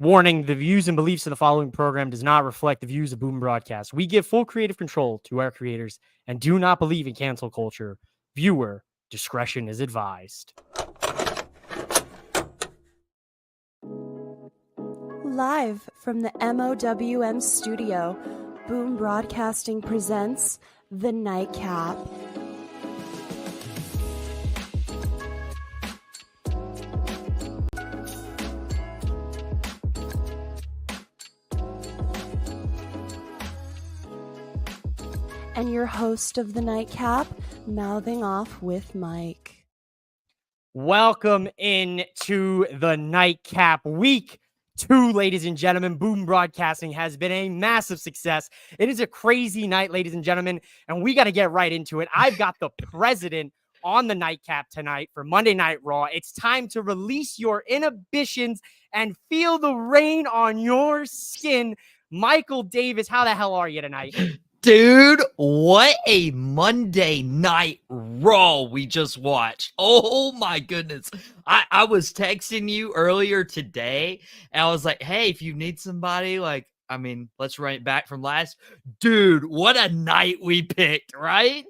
Warning, the views and beliefs of the following program does not reflect the views of Boom Broadcast. We give full creative control to our creators and do not believe in cancel culture. Viewer discretion is advised. Live from the MOWM studio, Boom Broadcasting presents The Nightcap. And your host of The Nightcap, mouthing off with Mike. Welcome into The Nightcap Week 2, ladies and gentlemen. Boom Broadcasting has been a massive success. It is a crazy night, ladies and gentlemen, and we got to get right into it. I've got the president on The Nightcap tonight for Monday Night Raw. It's time to release your inhibitions and feel the rain on your skin. Michael Davis, how the hell are you tonight? Dude, what a Monday Night Raw we just watched. Oh my goodness. I was texting you earlier today and I was like, hey, if you need somebody, let's run it back from last. Dude, what a night we picked, right?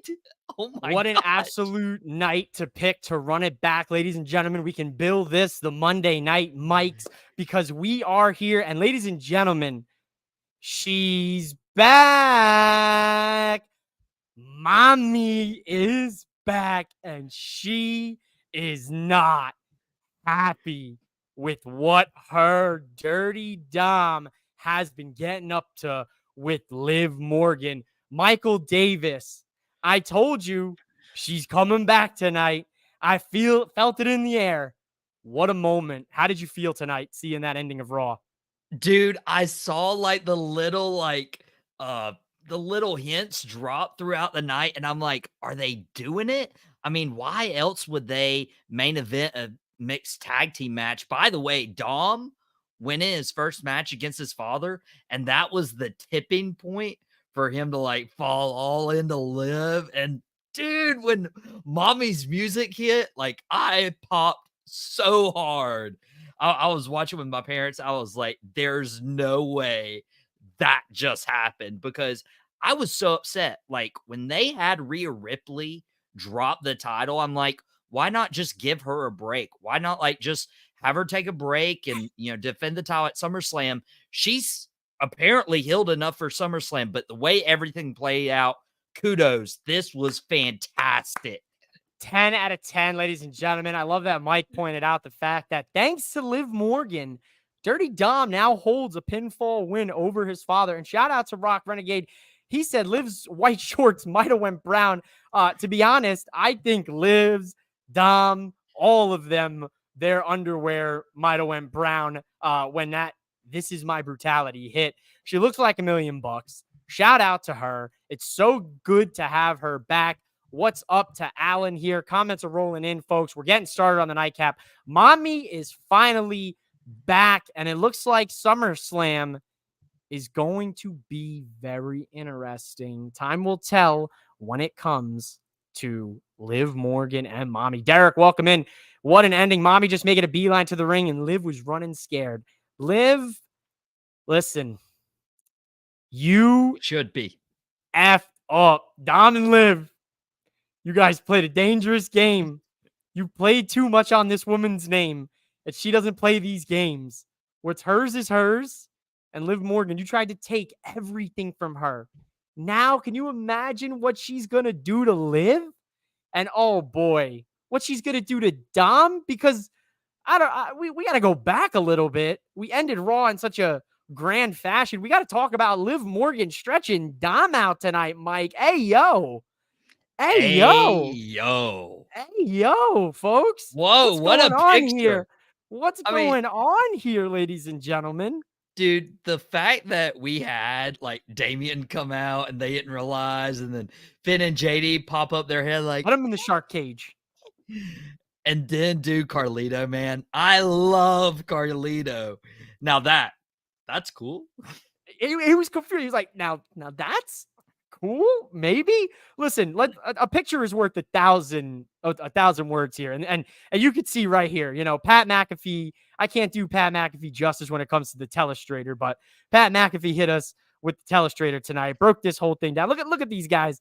Oh my What an gosh. absolute night to pick to run it back, ladies and gentlemen. We can bill this the Monday Night Mics because we are here. And ladies and gentlemen, she's back. Mommy is back, and she is not happy with what her dirty Dom has been getting up to with Liv Morgan. Michael Davis, I told you she's coming back tonight. I felt it in the air. What a moment. How did you feel tonight seeing that ending of Raw? Dude, I saw the little hints drop throughout the night, and I'm like, are they doing it? I mean, why else would they main event a mixed tag team match? By the way, Dom winning his first match against his father, and that was the tipping point for him to fall all into Liv. And dude, when Mommy's music hit, I popped so hard. I was watching with my parents. I was like, there's no way that just happened, because I was so upset. When they had Rhea Ripley drop the title, I'm like, why not just give her a break? Why not just have her take a break and, defend the title at SummerSlam? She's apparently healed enough for SummerSlam, but the way everything played out, kudos. This was fantastic. 10 out of 10, ladies and gentlemen. I love that Mike pointed out the fact that thanks to Liv Morgan, Dirty Dom now holds a pinfall win over his father. And shout out to Rock Renegade. He said Liv's white shorts might have went brown. To be honest, I think Liv's, Dom, all of them, their underwear might have went brown when that "This Is My Brutality" hit. She looks like $1 million. Shout out to her. It's so good to have her back. What's up to Alan here? Comments are rolling in, folks. We're getting started on the Nightcap. Mommy is finally back, and it looks like SummerSlam is going to be very interesting. Time will tell when it comes to Liv Morgan and Mommy. Derek, welcome in. What an ending. Mommy just making a beeline to the ring, and Liv was running scared. Liv, listen, you Should be. effed up. Dom and Liv, you guys played a dangerous game. You played too much on this woman's name, and she doesn't play these games. What's hers is hers. And Liv Morgan, you tried to take everything from her. Now, can you imagine what she's going to do to Liv? And oh boy, what she's going to do to Dom? Because we got to go back a little bit. We ended Raw in such a grand fashion. We got to talk about Liv Morgan stretching Dom out tonight, Mike. Hey, yo. Hey, yo, folks. Whoa, what a picture. Here? What's going on here, ladies and gentlemen? Dude, the fact that we had Damian come out and they didn't realize, and then Finn and JD pop up their head Put him in the shark cage. And then do Carlito, man. I love Carlito. Now that's cool. He was confused. He was like, now that's Who? Maybe. Listen, a picture is worth a thousand words here, and you could see right here. Pat McAfee. I can't do Pat McAfee justice when it comes to the telestrator, but Pat McAfee hit us with the telestrator tonight. Broke this whole thing down. Look at these guys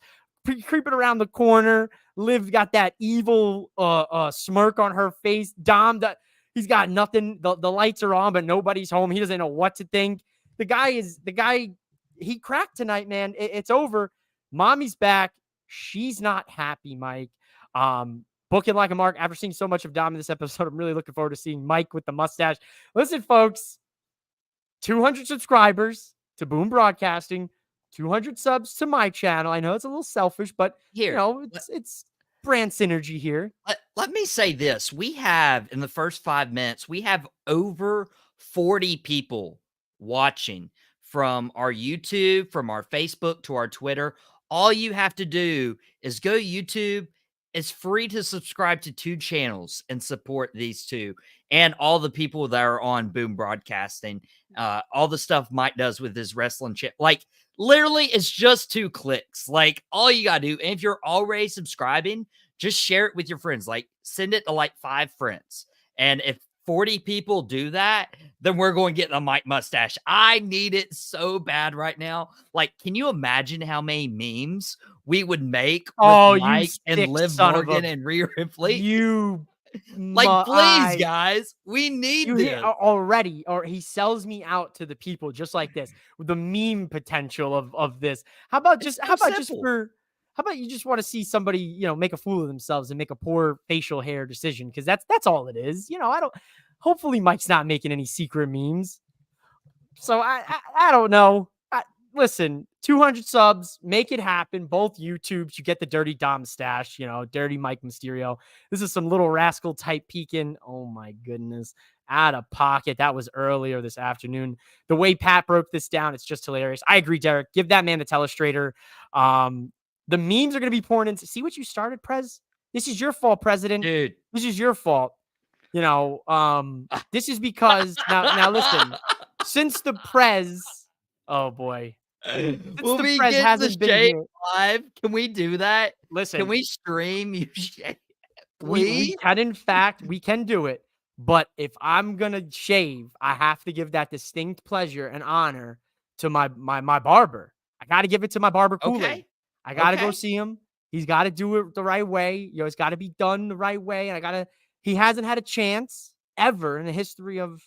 creeping around the corner. Liv got that evil smirk on her face. Dom, he's got nothing. The lights are on, but nobody's home. He doesn't know what to think. The guy. He cracked tonight, man. It's over. Mommy's back. She's not happy, Mike. Booking like a mark. After seeing so much of Dom in this episode, I'm really looking forward to seeing Mike with the mustache. Listen, folks, 200 subscribers to Boom Broadcasting, 200 subs to my channel. I know it's a little selfish, but Here, it's brand synergy here. Let me say this. We have, in the first 5 minutes, we have over 40 people watching from our YouTube, from our Facebook to our Twitter. All you have to do is go YouTube. It's free to subscribe to 2 channels and support these 2 and all the people that are on Boom Broadcasting. All the stuff Mike does with his wrestling chip. Like, literally, it's just 2 clicks. Like, all you got to do. And if you're already subscribing, just share it with your friends. Like, send it to like 5 friends. And if 40 people do that, then we're going to get the Mike mustache. I need it so bad right now. Like, can you imagine how many memes we would make with Mike and Liv Morgan and Rhea Ripley? Please, guys, we need this already. Or he sells me out to the people just like this, with the meme potential of this. How about you just want to see somebody, make a fool of themselves and make a poor facial hair decision? Because that's all it is. Hopefully Mike's not making any secret memes. So I don't know. Listen, 200 subs, make it happen. Both YouTubes, you get the Dirty Dom stash, Dirty Mike Mysterio. This is some little rascal type peeking. Oh my goodness. Out of pocket. That was earlier this afternoon. The way Pat broke this down, it's just hilarious. I agree, Derek. Give that man the telestrator. The memes are going to be pouring in. See what you started, Prez? This is your fault, President. Dude. This is your fault. This is because now listen, since the Prez, oh boy. Will we get the shave live? Can we do that? Listen. Can we stream you shave? We can, in fact, we can do it. But if I'm going to shave, I have to give that distinct pleasure and honor to my barber. I got to give it to my barber Kool-Aid. Okay. I got to go see him. He's got to do it the right way. It's got to be done the right way. And he hasn't had a chance ever in the history of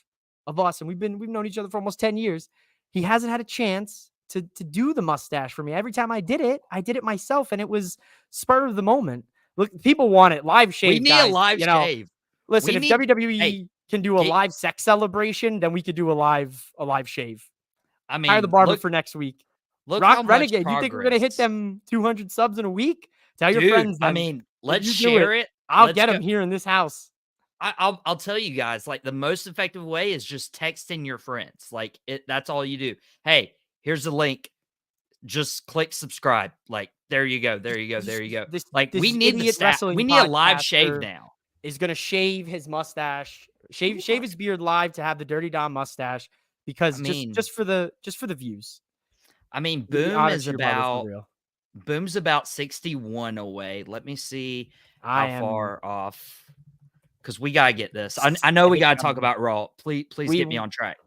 us. And we've known each other for almost 10 years. He hasn't had a chance to do the mustache for me. Every time I did it myself. And it was spur of the moment. Look, people want it. Live shave. We need a live shave. Listen, if WWE can do a live sex celebration, then we could do a live shave. I mean, hire the barber for next week. Rock Renegade, you think we're gonna hit them 200 subs in a week? Tell your friends. Then. I mean, let's share it. I'll get them here in this house. I'll tell you guys. Like, the most effective way is just texting your friends. Like, that's all you do. Hey, here's the link. Just click subscribe. Like, there you go. There you go. There you go. We need the stat. We need a live shave now. Is gonna shave his mustache, shave his beard live to have the Dirty Dom mustache because just for the views. I mean, Boom's about 61 away. Let me see how far off, because we gotta get this. I know we gotta talk about Raw. Please get me on track.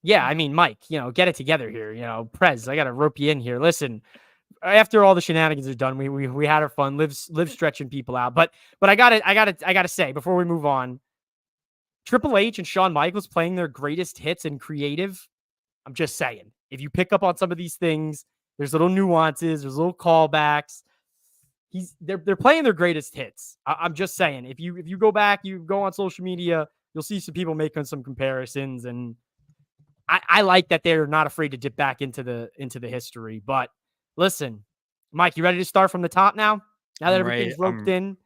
Yeah, I mean, Mike, get it together here. Prez, I gotta rope you in here. Listen, after all the shenanigans are done, we had our fun. Live stretching people out, but I gotta say before we move on, Triple H and Shawn Michaels playing their greatest hits in creative. I'm just saying, if you pick up on some of these things, there's little nuances, there's little callbacks. They're playing their greatest hits. I'm just saying, if you go back, you go on social media, you'll see some people making some comparisons, and I like that they're not afraid to dip back into the history. But listen, Mike, you ready to start from the top now? Now that everything's roped in,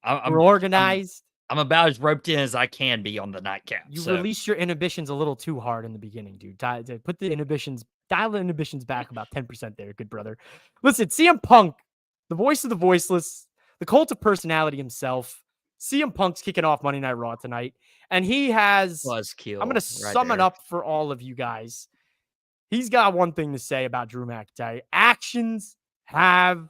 we're organized. I'm about as roped in as I can be on the nightcap. You released your inhibitions a little too hard in the beginning, dude. Dial the inhibitions back about 10% there, good brother. Listen, CM Punk, the voice of the voiceless, the cult of personality himself. CM Punk's kicking off Monday Night Raw tonight, and he has Buzzkill. I'm going to sum it up for all of you guys. He's got one thing to say about Drew McIntyre: actions have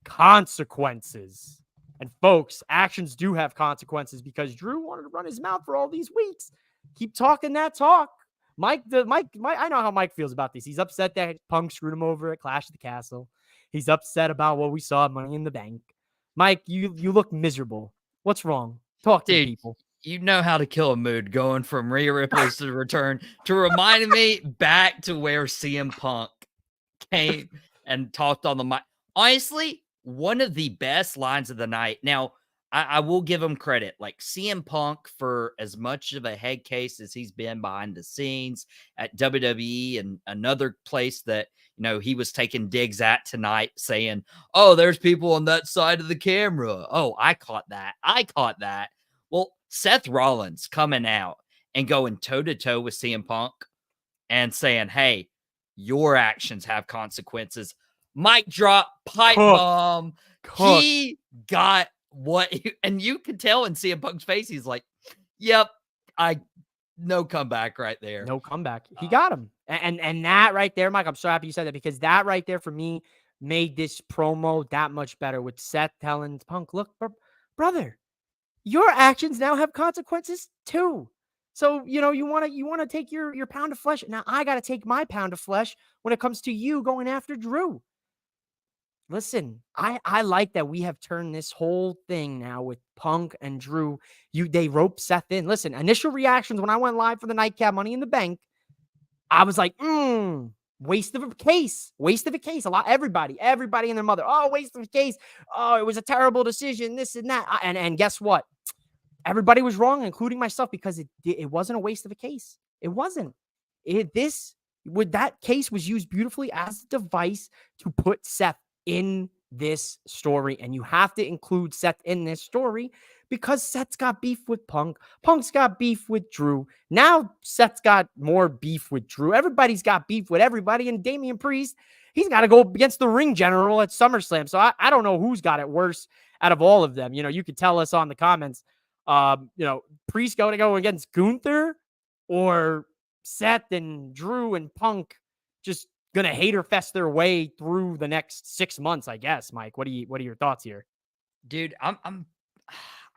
consequences. And folks, actions do have consequences because Drew wanted to run his mouth for all these weeks. Keep talking that talk. Mike, I know how Mike feels about this. He's upset that Punk screwed him over at Clash of the Castle. He's upset about what we saw at Money in the Bank. Mike, you look miserable. What's wrong? Talk to the Dude, people. you know how to kill a mood going from Rhea Ripley's to the return to reminding me back to where CM Punk came and talked on the mic. Honestly, one of the best lines of the night. Now, I will give him credit. Like CM Punk, for as much of a head case as he's been behind the scenes at WWE and another place that, he was taking digs at tonight saying, oh, there's people on that side of the camera. Oh, I caught that. Well, Seth Rollins coming out and going toe to toe with CM Punk and saying, hey, your actions have consequences. Mic drop, pipe bomb. He got and you could tell in CM Punk's face, he's like, yep, no comeback right there. No comeback. He got him. And that right there, Mike, I'm so happy you said that because that right there for me made this promo that much better with Seth telling Punk, look, brother, your actions now have consequences too. So, you want to take your pound of flesh. Now I got to take my pound of flesh when it comes to you going after Drew. Listen, I like that we have turned this whole thing now with Punk and Drew. They rope Seth in. Listen, initial reactions when I went live for the Nightcap Money in the Bank, I was like, waste of a case. Everybody and their mother. Oh, waste of a case. Oh, it was a terrible decision. This and that. And guess what? Everybody was wrong, including myself, because it wasn't a waste of a case. It wasn't. That case was used beautifully as a device to put Seth in this story, and you have to include Seth in this story because Seth's got beef with Punk. Punk's got beef with Drew. Now Seth's got more beef with Drew. Everybody's got beef with everybody, and Damian Priest, he's got to go against the ring general at SummerSlam. So I don't know who's got it worse out of all of them. You could tell us on the comments. Priest going to go against Gunther or Seth and Drew and Punk just gonna hater fest their way through the next 6 months, I guess. Mike, what are your thoughts here? Dude, I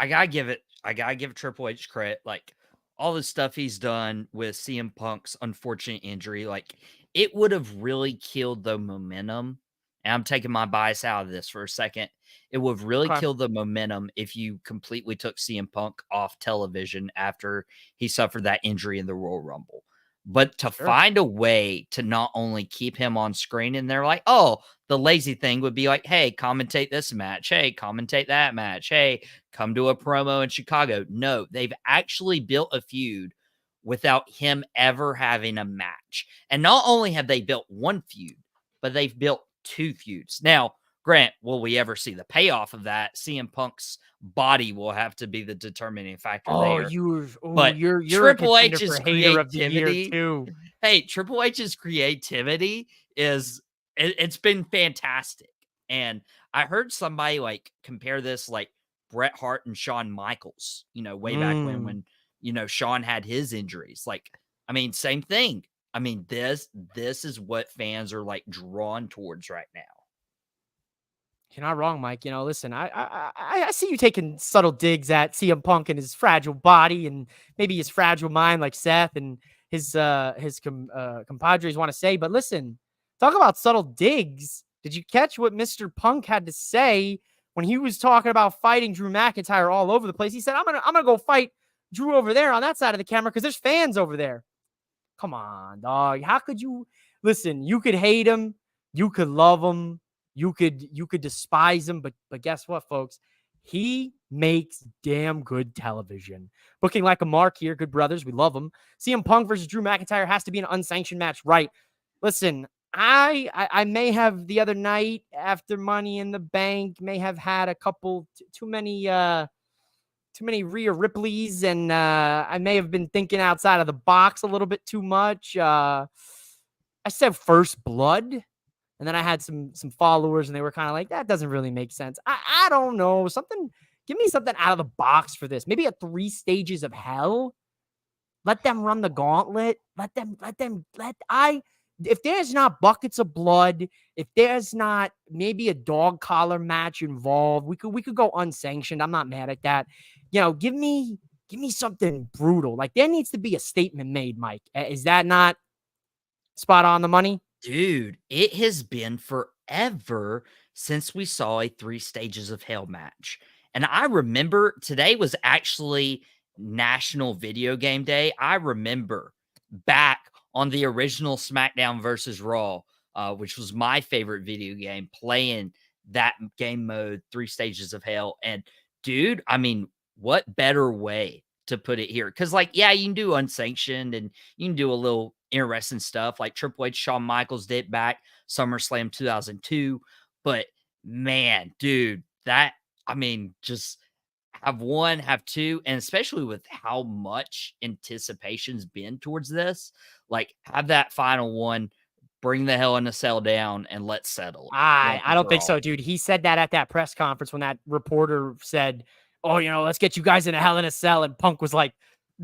gotta give Triple H credit. Like all the stuff he's done with CM Punk's unfortunate injury, like it would have really killed the momentum. And I'm taking my bias out of this for a second. It would have really killed the momentum if you completely took CM Punk off television after he suffered that injury in the Royal Rumble. But to find a way to not only keep him on screen, and they're like, oh, the lazy thing would be like, hey, commentate this match. Hey, commentate that match. Hey, come to a promo in Chicago. No, they've actually built a feud without him ever having a match. And not only have they built one feud, but they've built two feuds. Now, Grant, will we ever see the payoff of that? CM Punk's body will have to be the determining factor there. You're Triple a H's hater of the year creativity too. Hey, Triple H's creativity it's been fantastic. And I heard somebody like compare this like Bret Hart and Shawn Michaels, way back when Shawn had his injuries. Like, I mean, same thing. I mean, this is what fans are like drawn towards right now. You're not wrong, Mike. Listen, I see you taking subtle digs at CM Punk and his fragile body and maybe his fragile mind, like Seth and his compadres want to say. But listen, talk about subtle digs. Did you catch what Mr. Punk had to say when he was talking about fighting Drew McIntyre all over the place? He said, "I'm gonna go fight Drew over there on that side of the camera because there's fans over there." Come on, dog. How could you listen? You could hate him, you could love him. You could despise him, but guess what, folks? He makes damn good television. Booking like a mark here, good brothers. We love him. CM Punk versus Drew McIntyre has to be an unsanctioned match, right? Listen, I may have the other night after Money in the Bank may have had a couple too many Rhea Ripleys, and I may have been thinking outside of the box a little bit too much. I said First Blood. And then I had some followers, and they were kind of like, that doesn't really make sense. I don't know. Give me something out of the box for this. Maybe a 3 stages of hell. Let them run the gauntlet. if there's not buckets of blood, if there's not maybe a dog collar match involved, we could go unsanctioned. I'm not mad at that. Give me something brutal. Like there needs to be a statement made, Mike. Is that not spot on the money? Dude, it has been forever since we saw a 3 Stages of Hell match. And I remember today was actually National Video Game Day. I remember back on the original SmackDown versus Raw, which was my favorite video game, playing that game mode, 3 Stages of Hell. And dude, I mean, what better way to put it here? Because, like, yeah, you can do unsanctioned and you can do a little interesting stuff like Triple H, Shawn Michaels did back SummerSlam 2002. But man, dude, just have one, have two, and especially with how much anticipation's been towards this, like have that final one, bring the Hell in a Cell down, and let's settle it. I don't think so, dude. He said that at that press conference when that reporter said, "Oh, let's get you guys in a Hell in a Cell," and Punk was like,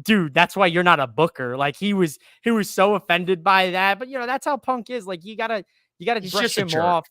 "Dude, that's why you're not a booker." Like he was so offended by that. But that's how Punk is. Like you gotta brush him off.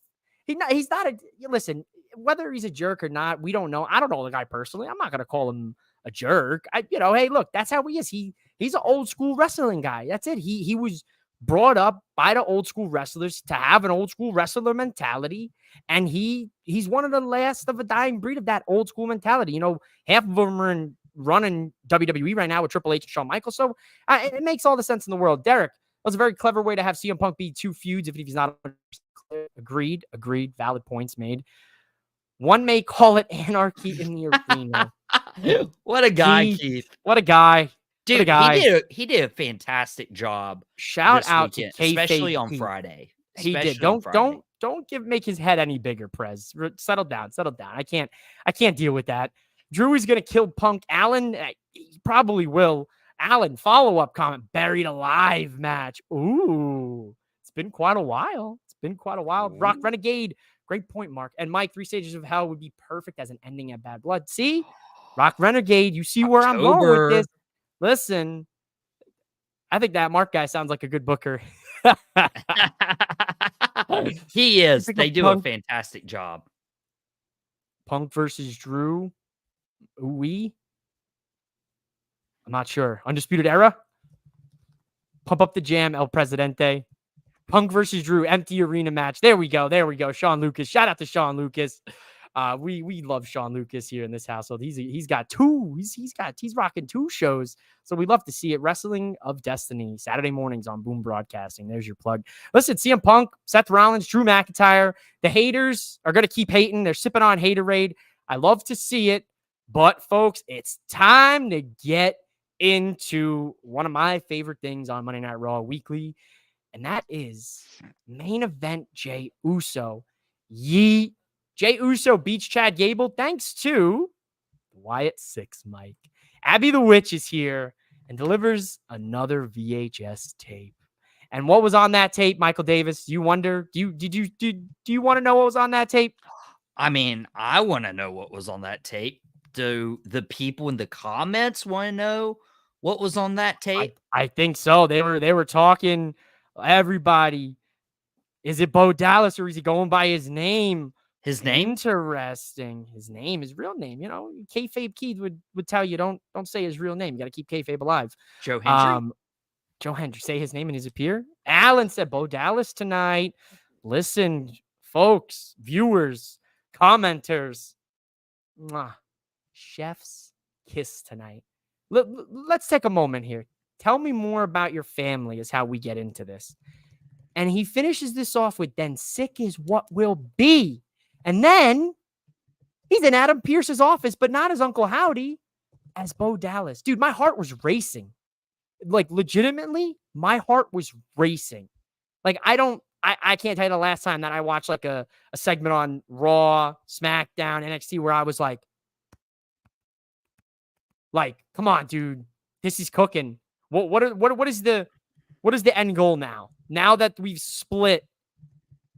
He's not a listen. Whether he's a jerk or not, we don't know. I don't know the guy personally. I'm not gonna call him a jerk. Hey, look, that's how he is. He's an old school wrestling guy. That's it. He was brought up by the old school wrestlers to have an old school wrestler mentality, and he's one of the last of a dying breed of that old school mentality. Half of them are running WWE right now with Triple H and Shawn Michaels, so it makes all the sense in the world. Derek, that was a very clever way to have CM Punk be 2 feuds if he's not agreed. Valid points made. One may call it anarchy in the arena. What a guy, Keith. What a guy. Dude, what a guy. He did a fantastic job. Shout out to Kayfabe, especially on Friday. He did. Don't make his head any bigger, Prez. Settle down. I can't deal with that. Drew is gonna kill Punk. Allen, he probably will. Allen, follow-up comment. Buried alive match. Ooh, it's been quite a while. Rock Renegade. Great point, Mark. And Mike, 3 Stages of Hell would be perfect as an ending at Bad Blood. See? Rock Renegade. You see where I'm going with this. Listen, I think that Mark guy sounds like a good booker. He is. They do a fantastic job. Punk versus Drew. I'm not sure. Undisputed Era. Pump up the jam, El Presidente. Punk versus Drew, empty arena match. There we go. Sean Lucas. Shout out to Sean Lucas. We love Sean Lucas here in this household. He's got two. He's rocking 2 shows. So we love to see it. Wrestling of Destiny, Saturday mornings on Boom Broadcasting. There's your plug. Listen, CM Punk, Seth Rollins, Drew McIntyre. The haters are gonna keep hating. They're sipping on haterade. I love to see it, but folks, it's time to get into one of my favorite things on Monday Night Raw Weekly, and that is main event Jey Uso. Jey Uso beats Chad Gable thanks to Wyatt 6, Mike. Abby the Witch is here and delivers another VHS tape. And what was on that tape, Michael Davis? You wonder? Do you want to know what was on that tape? I mean, I want to know what was on that tape. Do the people in the comments want to know what was on that tape? I think so. They were talking. Everybody, is it Bo Dallas or is he going by his name? His name? Interesting. His name, his real name. Kayfabe Keith would tell you don't say his real name. You got to keep kayfabe alive. Joe Hendry. Joe Hendry. Say his name and his appear. Alan said Bo Dallas tonight. Listen, folks, viewers, commenters. Mwah. Chef's kiss tonight. Let's take a moment here. Tell me more about your family is how we get into this. And he finishes this off with, then sick is what will be. And then he's in Adam Pearce's office, but not as Uncle Howdy, as Bo Dallas. Dude, my heart was racing. Like, legitimately, my heart was racing. Like, I can't tell you the last time that I watched like a segment on Raw, SmackDown, NXT where I was like, come on, dude, this is cooking. What is the end goal now? Now that we've split,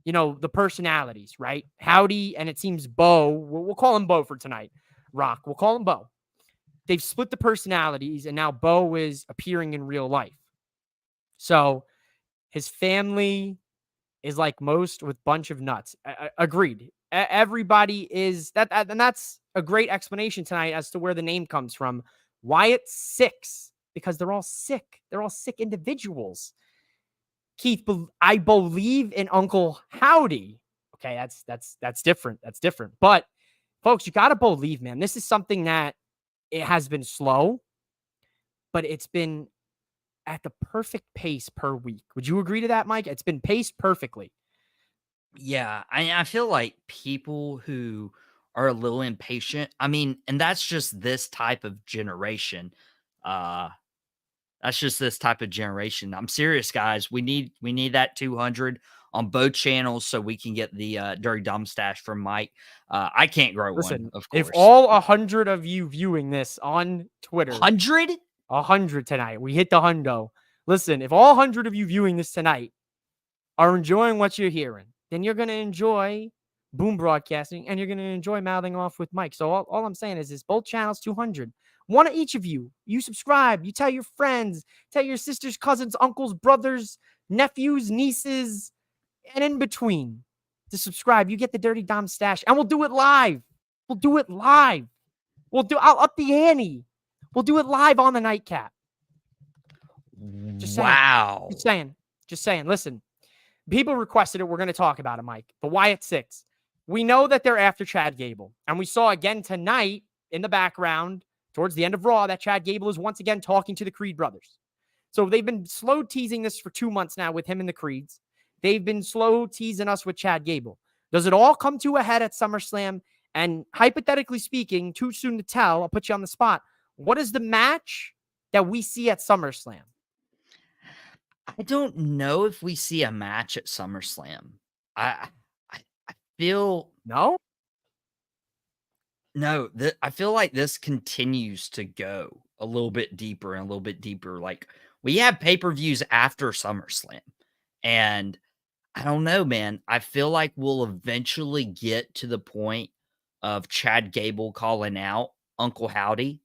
the personalities, right? Howdy, and it seems Bo, we'll call him Bo for tonight. Rock, we'll call him Bo. They've split the personalities, and now Bo is appearing in real life. So His family is like most with bunch of nuts. Agreed. Everybody is and that's a great explanation tonight as to where the name comes from. Wyatt Six, because they're all sick. They're all sick individuals. Keith, I believe in Uncle Howdy. Okay, that's different. That's different. But folks, you got to believe, man. This is something that it has been slow, but it's been at the perfect pace per week. Would you agree to that, Mike? It's been paced perfectly. Yeah, I feel like people who are a little impatient, I mean, and that's just this type of generation. Uh that's just this type of generation. I'm serious, guys. We need that 200 on both channels so we can get the Dirty Dumb stash from Mike. I can't grow one, Listen, of if course. all 100 of you viewing this on Twitter, 100? 100 tonight, we hit the hundo. Listen, if all 100 of you viewing this tonight are enjoying what you're hearing, then you're going to enjoy Boom Broadcasting and you're going to enjoy Mouthing Off with Mike. So all I'm saying is both channels 200. One of each of you, you subscribe, you tell your friends, tell your sisters, cousins, uncles, brothers, nephews, nieces, and in between to subscribe. You get the Dirty Dom stash and we'll do it live. We'll do it live. I'll up the ante. We'll do it live on the nightcap. Just saying. Wow. Just saying. Listen, people requested it. We're going to talk about it, Mike. The Wyatt Six. We know that they're after Chad Gable. And we saw again tonight in the background, towards the end of Raw, that Chad Gable is once again talking to the Creed brothers. So they've been slow teasing this for 2 months now with him and the Creeds. They've been slow teasing us with Chad Gable. Does it all come to a head at SummerSlam? And hypothetically speaking, too soon to tell, I'll put you on the spot. What is the match that we see at SummerSlam? I don't know if we see a match at SummerSlam. I feel No? no, I feel like this continues to go a little bit deeper and a little bit deeper. Like we have pay-per-views after SummerSlam. And I don't know, man. I feel like we'll eventually get to the point of Chad Gable calling out Uncle Howdy.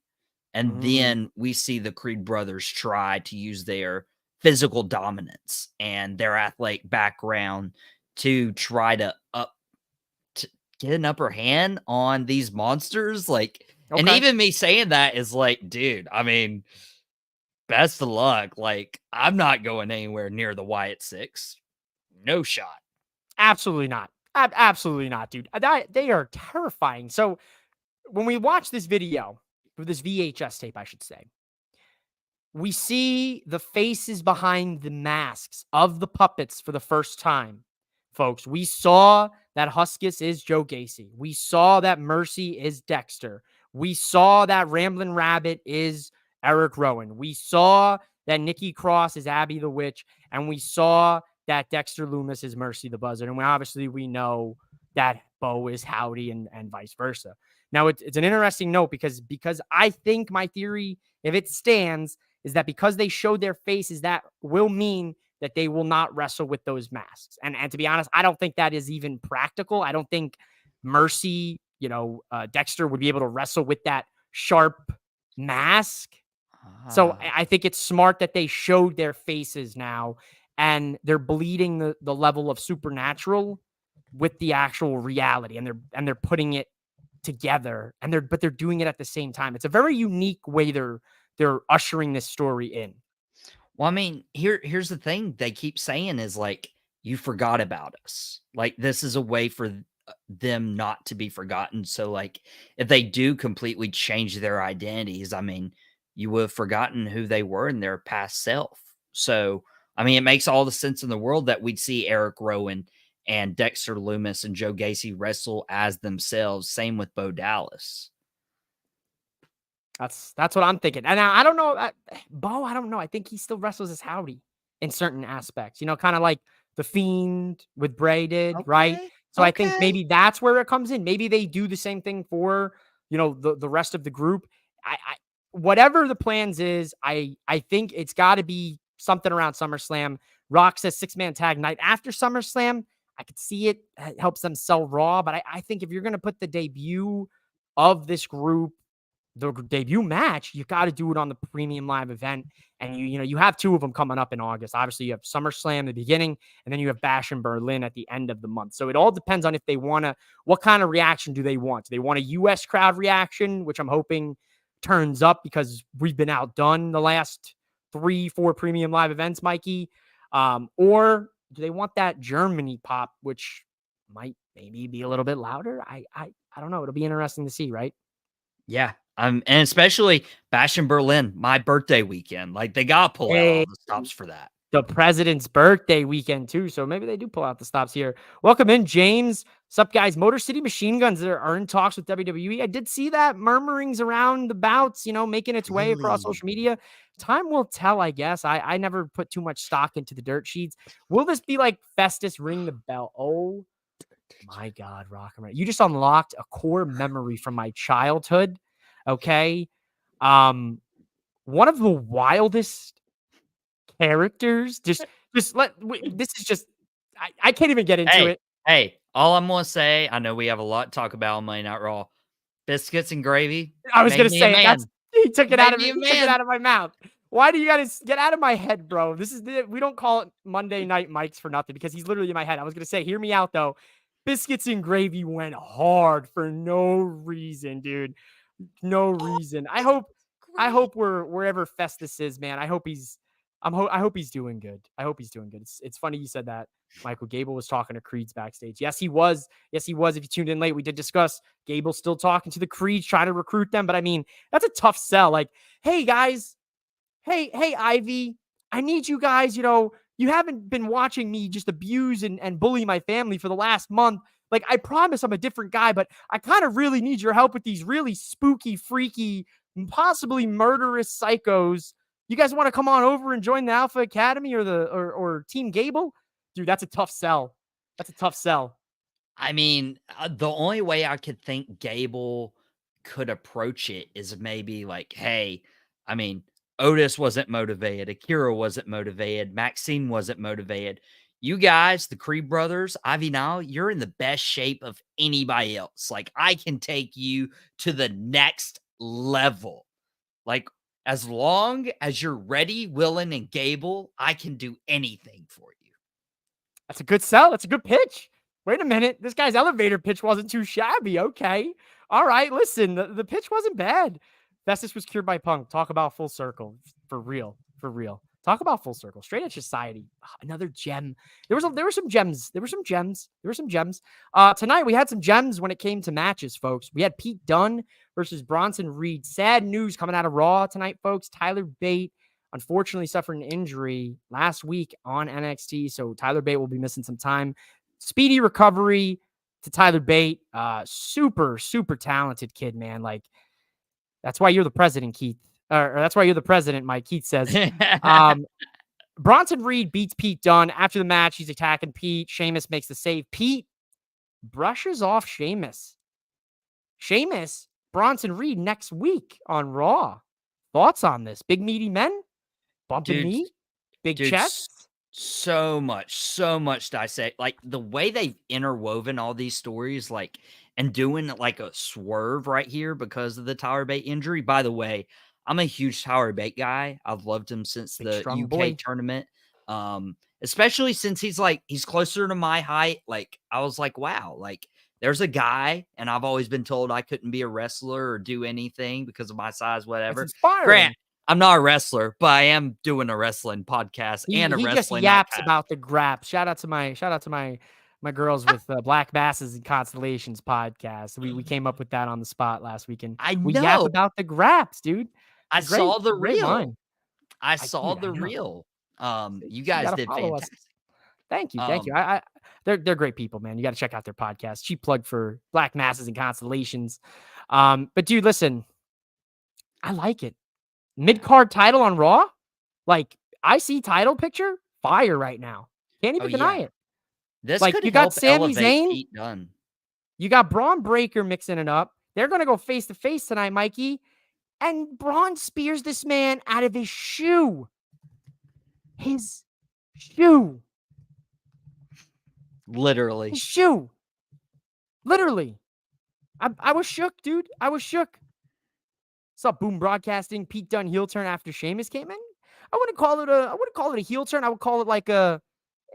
And then we see the Creed brothers try to use their physical dominance and their athletic background to try to get an upper hand on these monsters. Like, and Okay. even me saying that is like, dude, I mean, best of luck. Like, I'm not going anywhere near the Wyatt Six. No shot. Absolutely not. Absolutely not, dude. They are terrifying. So when we watch this video, or this VHS tape, I should say, we see the faces behind the masks of the puppets for the first time, folks. We saw that Huskus is Joe Gacy. We saw that Mercy is Dexter. We saw that Ramblin' Rabbit is Eric Rowan. We saw that Nikki Cross is Abby the Witch. And we saw that Dexter Loomis is Mercy the Buzzard. And we know that Bo is Howdy and vice versa. Now, it's an interesting note because I think my theory, if it stands, is that because they showed their faces, that will mean that they will not wrestle with those masks. And to be honest, I don't think that is even practical. I don't think Mercy, Dexter would be able to wrestle with that sharp mask. So I think it's smart that they showed their faces now and they're bleeding the level of supernatural with the actual reality, and they're putting it together, but they're doing it at the same time. It's a very unique way they're ushering this story in. Well, I mean, here's the thing they keep saying is like, you forgot about us. Like, this is a way for them not to be forgotten. So, like, if they do completely change their identities, I mean, you would have forgotten who they were in their past self. So, I mean, it makes all the sense in the world that we'd see Eric Rowan and Dexter Loomis and Joe Gacy wrestle as themselves. Same with Bo Dallas. That's what I'm thinking. And I don't know, Bo, I don't know. I think he still wrestles as Howdy in certain aspects, kind of like The Fiend with Bray did, right? So I think maybe that's where it comes in. Maybe they do the same thing for, the rest of the group. I whatever the plans is, I think it's got to be something around SummerSlam. Rock says 6-man tag night after SummerSlam. I could see it helps them sell Raw, but I think if you're going to put the debut of this group the debut match, you got to do it on the premium live event. And you have 2 of them coming up in August. Obviously, you have SummerSlam at the beginning, and then you have Bash in Berlin at the end of the month. So it all depends on if they want to, what kind of reaction do they want? Do they want a US crowd reaction, which I'm hoping turns up because we've been outdone the last 3-4 premium live events, Mikey? Or do they want that Germany pop, which might maybe be a little bit louder? I don't know. It'll be interesting to see, right? Yeah. And especially Bash in Berlin, my birthday weekend. Like, they got to pull out all Hey, the stops for that. the president's birthday weekend too, so maybe they do pull out the stops here. Welcome in, James. What's up, guys? Motor City Machine Guns are in talks with WWE. I did see that murmurings around the bouts, making its way across Really? social media. Time will tell, I guess. I never put too much stock into the dirt sheets. Will this be like Festus ring the bell? Oh my God, Rock and Roll. You just unlocked a core memory from my childhood. Okay. One of the wildest characters. Just this is just I can't even get into Hey, it. hey, all I'm going to say, I know we have a lot to talk about on Monday Night Raw. Biscuits and gravy I was made gonna me a say it. That's man. he took it out Made of me me. a He took it man. out of my mouth. Why do you gotta get out of my head, bro? We don't call it Monday Night Mics for nothing because he's literally in my head. I was gonna say, hear me out though. Biscuits and gravy went hard for no reason, dude. No reason. I hope we're wherever Festus is, man. I hope he's doing good. I hope he's doing good. It's funny you said that. Michael Gable was talking to Creeds backstage. Yes, he was. Yes, he was. If you tuned in late, we did discuss Gable still talking to the Creeds, trying to recruit them. But I mean, that's a tough sell. Like, hey guys, hey Ivy, I need you guys. You haven't been watching me just abuse and bully my family for the last month. Like, I promise I'm a different guy, but I kind of really need your help with these really spooky, freaky, possibly murderous psychos. You guys want to come on over and join the Alpha Academy or Team Gable? Dude, that's a tough sell. That's a tough sell. I mean, the only way I could think Gable could approach it is maybe like, hey, I mean, Otis wasn't motivated, Akira wasn't motivated, Maxine wasn't motivated. You guys, the Creed brothers, Ivy now, you're in the best shape of anybody else. Like, I can take you to the next level. Like, as long as you're ready, willing, and Gable, I can do anything for you. That's a good sell. That's a good pitch. Wait a minute. This guy's elevator pitch wasn't too shabby. Okay. All right. Listen, the pitch wasn't bad. Festus was cured by Punk. Talk about full circle. For real. For real. Talk about full circle. Straight Edge Society. Another gem. There were some gems. There were some gems. Tonight we had some gems when it came to matches, folks. We had Pete Dunne versus Bronson Reed. Sad news coming out of Raw tonight, folks. Tyler Bate unfortunately suffered an injury last week on NXT, so Tyler Bate will be missing some time. Speedy recovery to Tyler Bate. Super, super talented kid, man. Like, that's why you're the president, Keith. Or that's why you're the president, Mike. Keith says. Bronson Reed beats Pete Dunne. After the match, he's attacking Pete. Sheamus makes the save. Pete brushes off Sheamus. Bronson Reed next week on Raw. Thoughts on this? Big meaty men? Bumping knee? Big chest? So much dissect. Like, the way they've interwoven all these stories, like, and doing like a swerve right here because of the Tyler Bate injury. By the way, I'm a huge Tyler Bate guy. I've loved him since Big, the strong UK boy. tournament. Especially since he's closer to my height. Like, I was like, wow, like, there's a guy, and I've always been told I couldn't be a wrestler or do anything because of my size, That's whatever. inspiring. Grant, I'm not a wrestler, but I am doing a wrestling podcast and a He just wrestling yaps nightcap. about the graps. Shout out to my girls with Black Masses and Constellations podcast. We came up with that on the spot last weekend. I We yap know. about the graps, dude. I saw the Great reel. line. I saw Dude, the I know. reel. You You guys gotta did follow us. fantastic. Thank you. They're great people, man. You got to check out their podcast. Cheap plug for Black Masses and Constellations. But dude, listen, I like it. Mid-card title on Raw, like, IC title picture, fire right now. Can't even deny it. This Like, could you got help Sami elevate Zayn, Pete Dunne. you got Braun Breaker mixing it up. They're gonna go face to face tonight, Mikey. And Braun spears this man out of his shoe. His shoe. Literally. His shoe. Literally. I was shook, dude. I was shook. What's up, Boom Broadcasting? Pete Dunne heel turn after Sheamus came in. I wouldn't call it a heel turn. I would call it like a,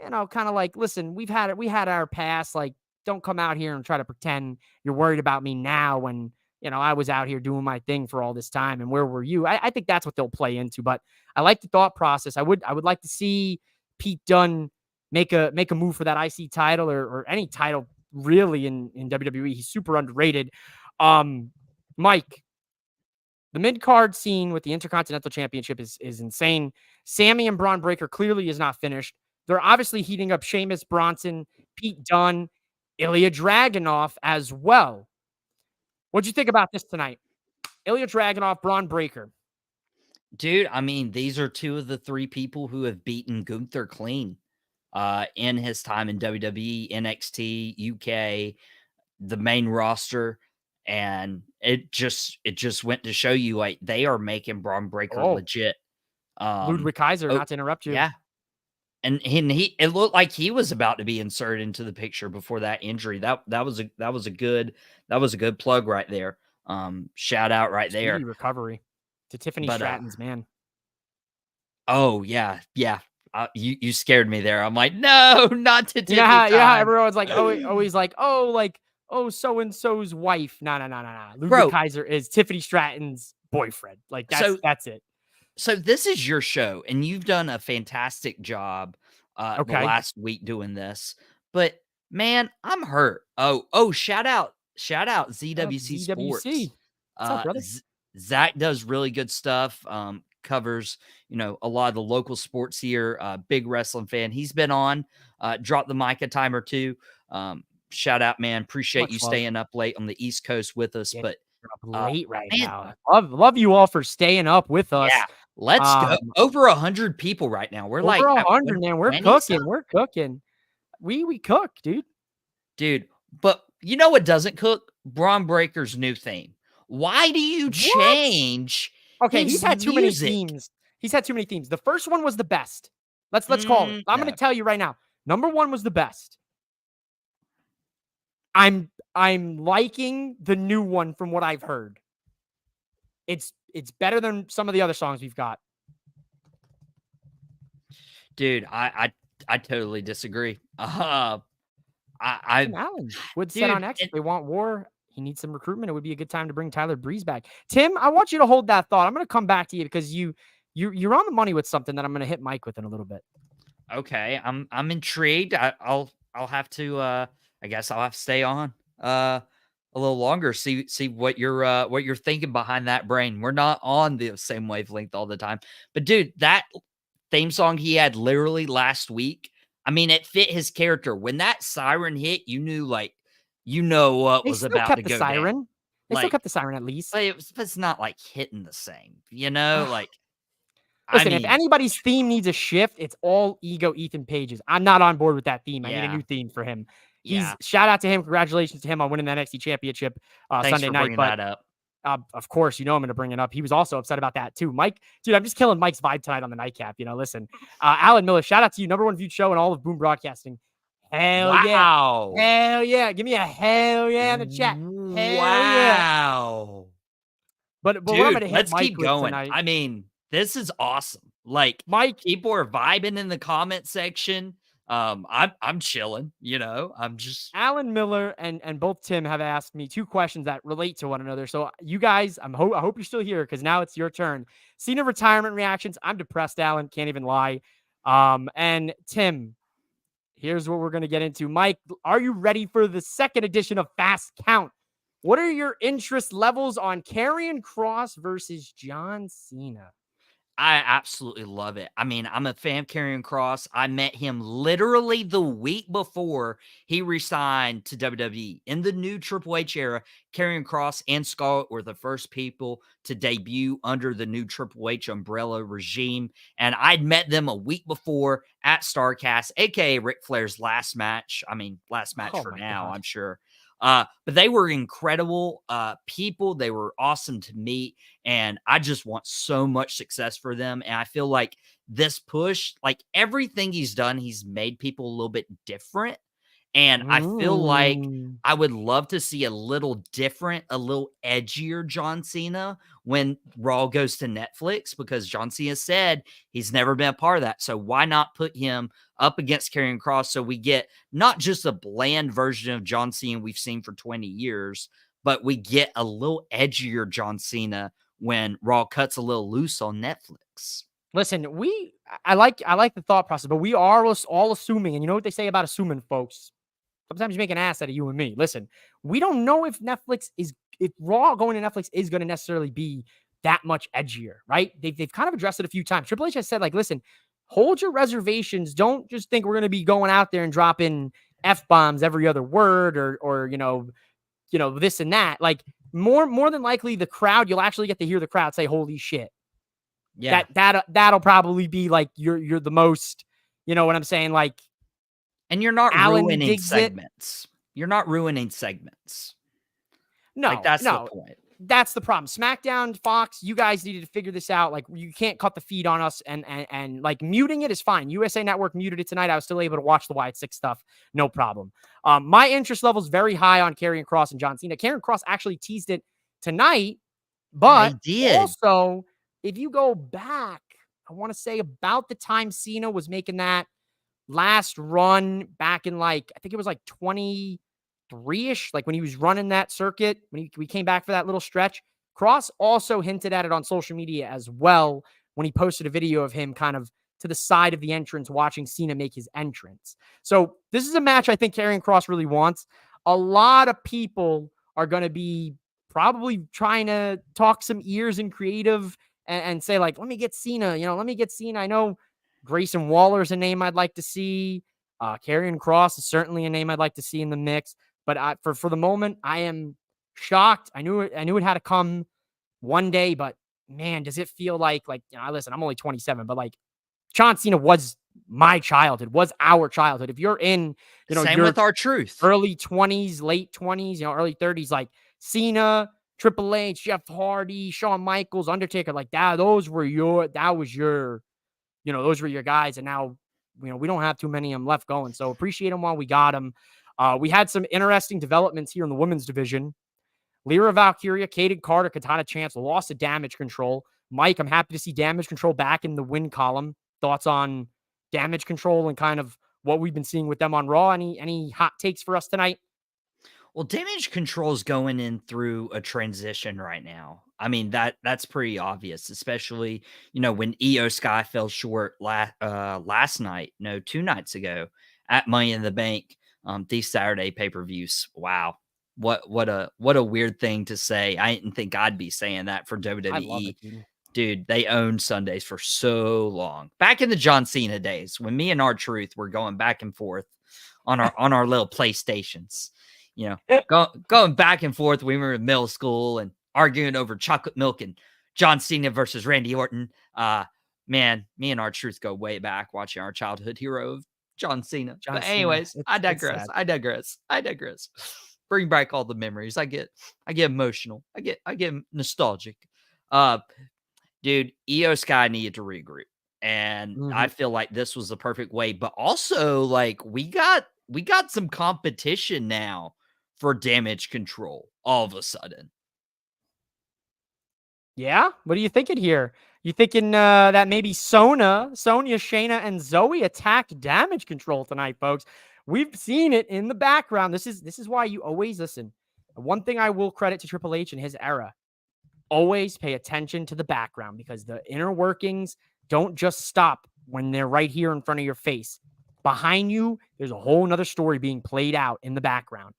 kind of like, listen, we had our past. Like, don't come out here and try to pretend you're worried about me now when, I was out here doing my thing for all this time. And where were you? I think that's what they'll play into. But I like the thought process. I would like to see Pete Dunne make a move for that IC title or any title really in WWE. He's super underrated. Mike, the mid-card scene with the Intercontinental Championship is insane. Sammy and Braun Breaker clearly is not finished. They're obviously heating up Sheamus, Bronson, Pete Dunne, Ilya Dragunov as well. What'd you think about this tonight? Ilya Dragunov, Braun Breaker. Dude, I mean, these are two of the three people who have beaten Gunther clean in his time in WWE, NXT, UK, the main roster. And it just went to show you, like, they are making Braun Breaker legit. Ludwig Kaiser, not to interrupt you. Yeah. And he it looked like he was about to be inserted into the picture before that injury. That was a good plug right there. Shout out right there. Speedy recovery to Tiffany Stratton's man. Oh yeah. You scared me there. I'm like, no, not to Tiffany. Yeah, everyone's like, always like, so and so's wife. No. Ludwig Kaiser is Tiffany Stratton's boyfriend. Like that's it. So this is your show, and you've done a fantastic job the last week doing this. But man, I'm hurt. Oh, shout out ZWC Sports. What's up, brother? Zach does really good stuff. Covers, a lot of the local sports here. Big wrestling fan. He's been on. Dropped the mic a time or two. Shout out, man. Appreciate you staying up late on the East Coast with us. But late right now. Love you all for staying up with us. Yeah, let's go. Over 100 people right now. We're like 100, man. We're cooking. We're cooking. We cook, dude. But you know what doesn't cook? Braun Breaker's new theme. Why do you change? Okay, he's had too many themes. He's had too many themes. The first one was the best. Let's call it. I'm going to tell you right now. Number 1 was the best. I'm liking the new one from what I've heard. It's better than some of the other songs we've got. Dude, I totally disagree. Alan would set on X. If they want war, he needs some recruitment. It would be a good time to bring Tyler Breeze back. Tim, I want you to hold that thought. I'm going to come back to you because you're on the money with something that I'm going to hit Mike with in a little bit. Okay, I'm intrigued. I'll have to. I guess I'll have to stay on a little longer. See what you're thinking behind that brain. We're not on the same wavelength all the time, but dude, that theme song he had literally last week. I mean, it fit his character. When that siren hit, you knew what was about to go down. They still kept the siren at least. But it's not like hitting the same, like. Listen, if anybody's theme needs a shift, it's all Ego Ethan Page's. I'm not on board with that theme. I need a new theme for him. Shout out to him. Congratulations to him on winning the NXT Championship Sunday night. That up. Of course, I'm going to bring it up. He was also upset about that too. Mike, dude, I'm just killing Mike's vibe tonight on the nightcap. Listen, Alan Miller, shout out to you. #1 viewed show in all of Boom Broadcasting. Hell yeah. Hell yeah. Give me a hell yeah in the chat. Hell yeah. But dude, we're going to hit let's Mike keep going. Tonight. I mean, this is awesome. Like, Mike, people are vibing in the comment section. I'm chilling, I'm just Alan Miller and both Tim have asked me 2 questions that relate to one another. So you guys, I hope you're still here because now it's your turn. Cena retirement reactions. I'm depressed, Alan. Can't even lie. And Tim, here's what we're going to get into. Mike, are you ready for the second edition of Fast Count? What are your interest levels on Karrion Kross versus John Cena? I absolutely love it. I mean, I'm a fan of Karrion Kross. I met him literally the week before he resigned to WWE. In the new Triple H era, Karrion Kross and Scarlett were the first people to debut under the new Triple H umbrella regime. And I'd met them a week before at StarCast, aka Ric Flair's last match. I mean, last match for now, I'm sure. But they were incredible people. They were awesome to meet. And I just want so much success for them. And I feel like this push, like everything he's done, he's made people a little bit different. And I feel like Mm. I would love to see a little different, a little edgier John Cena when Raw goes to Netflix, because John Cena said he's never been a part of that. So why not put him up against Karrion Kross so we get not just a bland version of John Cena we've seen for 20 years, but we get a little edgier John Cena when Raw cuts a little loose on Netflix. Listen, I like the thought process, but we are all assuming, and you know what they say about assuming, folks. Sometimes you make an ass out of you and me. Listen, we don't know if if Raw going to Netflix is going to necessarily be that much edgier, right? They've kind of addressed it a few times. Triple H has said, like, listen, hold your reservations. Don't just think we're going to be going out there and dropping F-bombs every other word or this and that. Like, more than likely, the crowd, you'll actually get to hear the crowd say, holy shit. Yeah. That'll probably be like you're the most, you know what I'm saying? Like, and you're not Alan ruining digs it. segments. You're not ruining segments. No, that's the no. point. That's the problem. SmackDown, Fox, you guys needed to figure this out. Like, you can't cut the feed on us, and like muting it is fine. USA Network muted it tonight. I was still able to watch the Wyatt Six stuff, no problem. My interest level is very high on Karrion Kross and John Cena. Karrion Kross actually teased it tonight, but he did. Also, if you go back, I want to say about the time Cena was making that last run back in, like, I think it was like 23-ish, like when he was running that circuit, when we came back for that little stretch. Cross also hinted at it on social media as well when he posted a video of him kind of to the side of the entrance watching Cena make his entrance. So this is a match I think Karrion Kross really wants. A lot of people are going to be probably trying to talk some ears and creative and say, like, let me get Cena, let me get Cena. I know Grayson Waller is a name I'd like to see. Karrion Kross is certainly a name I'd like to see in the mix. But for the moment, I am shocked. I knew it had to come one day, but man, does it feel like listen, I'm only 27, but like John Cena was my childhood, was our childhood. If you're in, Same your with our truth, early 20s, late 20s, early 30s, like Cena, Triple H, Jeff Hardy, Shawn Michaels, Undertaker, like that, those were your guys. And now, we don't have too many of them left going. So appreciate them while we got them. We had some interesting developments here in the women's division. Lyra Valkyria, Kaden Carter, Katana Chance lost to Damage Control. Mike, I'm happy to see Damage Control back in the win column. Thoughts on Damage Control and kind of what we've been seeing with them on Raw? Any hot takes for us tonight? Well, Damage Control is going in through a transition right now. I mean, that's pretty obvious, especially, when Io Sky fell short last night, 2 nights ago at Money in the Bank, these Saturday pay-per-views. Wow. What a weird thing to say. I didn't think I'd be saying that for WWE. I love it, dude. Dude, they owned Sundays for so long. Back in the John Cena days, when me and R-Truth were going back and forth on our little PlayStations. Going back and forth when we were in middle school and arguing over chocolate milk and John Cena versus Randy Orton. Man, me and R-Truth go way back watching our childhood hero of John Cena. But anyways, I digress. I digress. Bring back all the memories. I get emotional. I get nostalgic. Dude, Io Sky needed to regroup. And I feel like this was the perfect way. But also, like, we got some competition now for Damage Control all of a sudden. Yeah? What are you thinking here? You thinking that maybe Sonya, Shayna, and Zoe attacked Damage Control tonight, folks? We've seen it in the background. This is why you always listen. One thing I will credit to Triple H in his era: always pay attention to the background, because the inner workings don't just stop when they're right here in front of your face. Behind you, there's a whole nother story being played out in the background.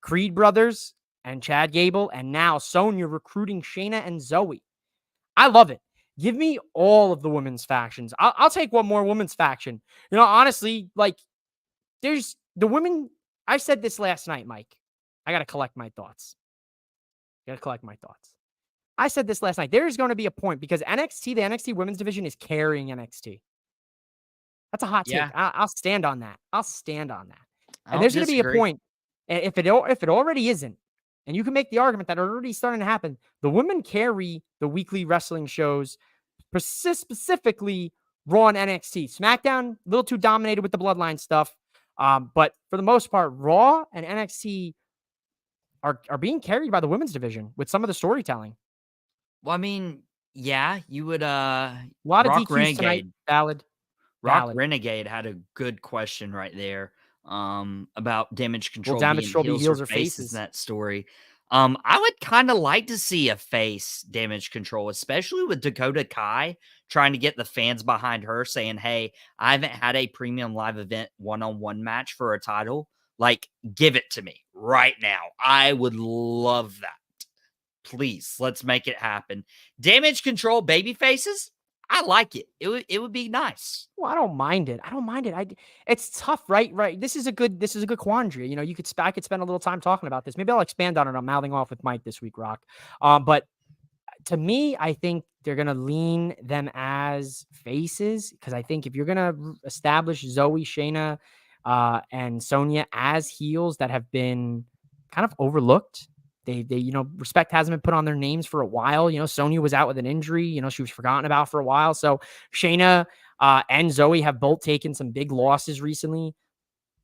Creed brothers and Chad Gable, and now Sonya recruiting Shayna and Zoe. I love it. Give me all of the women's factions. I'll take one more women's faction. Honestly, like, there's the women. I said this last night, Mike. I got to collect my thoughts. I said this last night. There's going to be a point, because the NXT women's division is carrying NXT. That's a hot take. I'll stand on that. And there's going to be a point, if it already isn't, and you can make the argument that already starting to happen. The women carry the weekly wrestling shows, specifically Raw and NXT. SmackDown, a little too dominated with the Bloodline stuff. But for the most part, Raw and NXT are being carried by the women's division with some of the storytelling. Well, I mean, yeah, you would A lot of Rock DQs tonight. Renegade. Valid. Rock Valid. Renegade had a good question right there, about Damage Will Control Damage being Control be heels or heels or faces in faces? that story. I would kinda like to see a face Damage Control, especially with Dakota Kai trying to get the fans behind her saying, "Hey, I haven't had a premium live event one-on-one match for a title. Like, give it to me right now. I would love that. Please, let's make it happen." Damage Control baby faces, I like it. It would be nice. Well, I don't mind it. I don't mind it. It's tough, right? Right. This is a good quandary. You know, I could spend a little time talking about this. Maybe I'll expand on it. I'm mouthing off with Mike this week, Rock. But to me, I think they're gonna lean them as faces because I think if you're gonna establish Zoe, Shayna, and Sonya as heels that have been kind of overlooked. They respect hasn't been put on their names for a while. Sonya was out with an injury. She was forgotten about for a while. So Shayna and Zoe have both taken some big losses recently.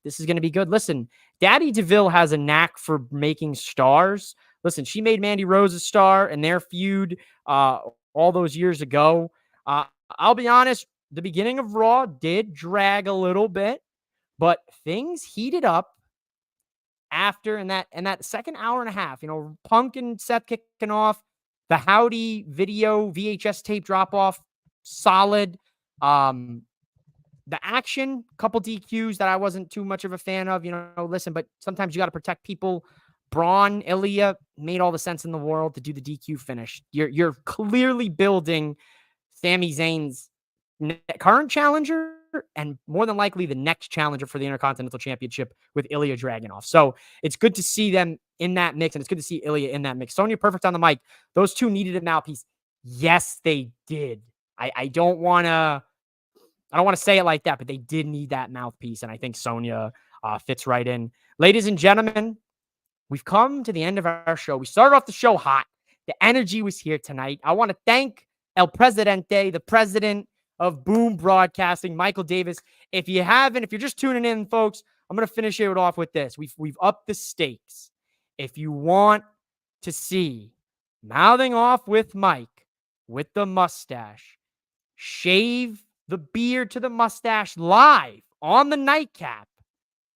This is going to be good. Listen, Daddy DeVille has a knack for making stars. Listen, she made Mandy Rose a star in their feud all those years ago. I'll be honest, the beginning of Raw did drag a little bit, but things heated up after in that second hour and a half. Punk and Seth kicking off, the Howdy video VHS tape drop off, solid. The action, couple DQs that I wasn't too much of a fan of. Listen, but sometimes you got to protect people. Braun, Ilya made all the sense in the world to do the DQ finish. You're clearly building Sami Zayn's current challenger and more than likely the next challenger for the Intercontinental Championship with Ilya Dragunov. So it's good to see them in that mix, and it's good to see Ilya in that mix. Sonya Perfect on the mic. Those two needed a mouthpiece. Yes, they did. I don't want to say it like that, but they did need that mouthpiece, and I think Sonya fits right in. Ladies and gentlemen, we've come to the end of our show. We started off the show hot. The energy was here tonight. I want to thank El Presidente, the president of Boom Broadcasting, Michael Davis. If you're just tuning in, folks, I'm going to finish it off with this. We've upped the stakes. If you want to see Mouthing Off with Mike with the mustache, shave the beard to the mustache live on the nightcap,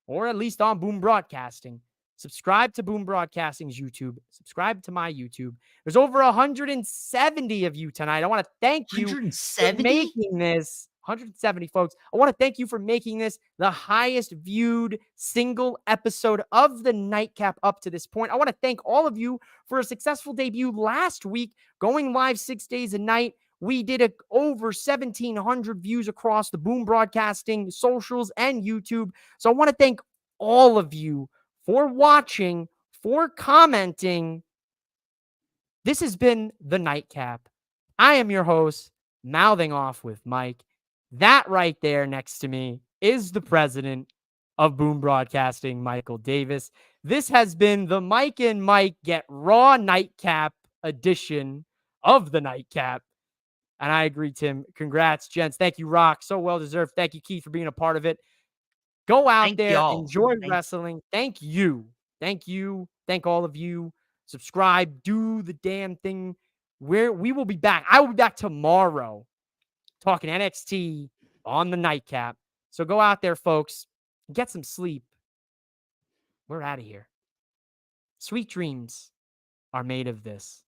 or at least on Boom Broadcasting, subscribe to Boom Broadcasting's YouTube. Subscribe to my YouTube. There's over 170 of you tonight. I want to thank you for 170? making this. 170 folks. I want to thank you for making this the highest viewed single episode of the Nightcap up to this point. I want to thank all of you for a successful debut last week, going live 6 days a night. We did over 1,700 views across the Boom Broadcasting socials and YouTube. So I want to thank all of you for watching, for commenting. This has been the Nightcap. I am your host, Mouthing Off with Mike. That right there next to me is the president of Boom Broadcasting, Michael Davis. This has been the Mike and Mike Get Raw Nightcap edition of the Nightcap. And I agree, Tim. Congrats, gents. Thank you, Rock. So well deserved. Thank you, Keith, for being a part of it. Go out Thank there, y'all. enjoy wrestling. Thank you. Thank you. Thank all of you. Subscribe. Do the damn thing. We will be back. I will be back tomorrow talking NXT on the Nightcap. So go out there, folks. Get some sleep. We're out of here. Sweet dreams are made of this.